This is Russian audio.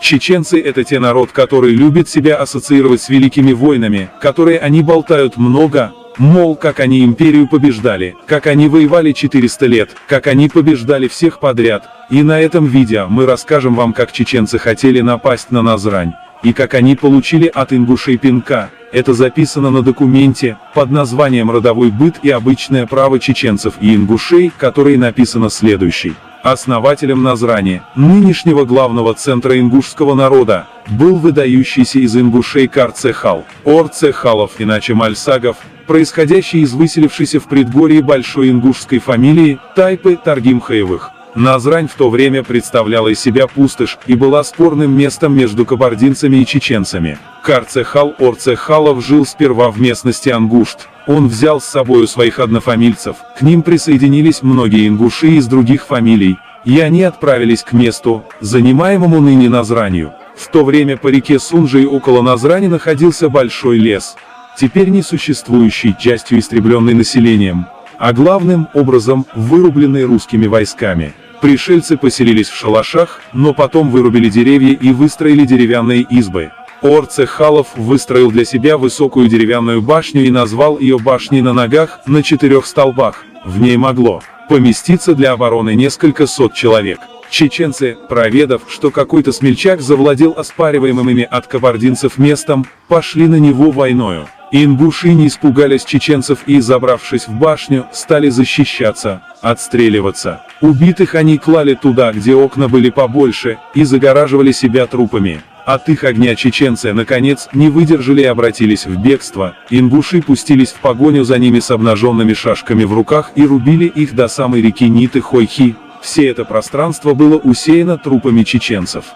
Чеченцы — это те народ, который любит себя ассоциировать с великими войнами, которые они болтают много, мол, как они империю побеждали, как они воевали 400 лет, как они побеждали всех подряд. И на этом видео мы расскажем вам, как чеченцы хотели напасть на Назрань, и как они получили от ингушей пинка. Это записано на документе под названием «Родовой быт и обычное право чеченцев и ингушей», который написано следующий. Основателем Назрани, нынешнего главного центра ингушского народа, был выдающийся из ингушей Карцехал, Орцехалов, иначе Мальсагов, происходящий из выселившейся в предгорье большой ингушской фамилии Тайпы Таргимхаевых. Назрань в то время представляла из себя пустошь и была спорным местом между кабардинцами и чеченцами. Карцехал Орцехалов жил сперва в местности Ангушт. Он взял с собою своих однофамильцев, к ним присоединились многие ингуши из других фамилий, и они отправились к месту, занимаемому ныне Назранью. В то время по реке Сунжи около Назрани находился большой лес, теперь не существующий, частью истребленный населением, а главным образом вырубленный русскими войсками. Пришельцы поселились в шалашах, но потом вырубили деревья и выстроили деревянные избы. Орцехалов выстроил для себя высокую деревянную башню и назвал ее башней на ногах, на 4 столбах. В ней могло поместиться для обороны несколько сот человек. Чеченцы, проведав, что какой-то смельчак завладел оспариваемым ими от кабардинцев местом, пошли на него войною. Ингуши не испугались чеченцев и, забравшись в башню, стали защищаться, отстреливаться. Убитых они клали туда, где окна были побольше, и загораживали себя трупами. От их огня чеченцы, наконец, не выдержали и обратились в бегство. Ингуши пустились в погоню за ними с обнаженными шашками в руках и рубили их до самой реки Ниты-Хойхи. Все это пространство было усеяно трупами чеченцев.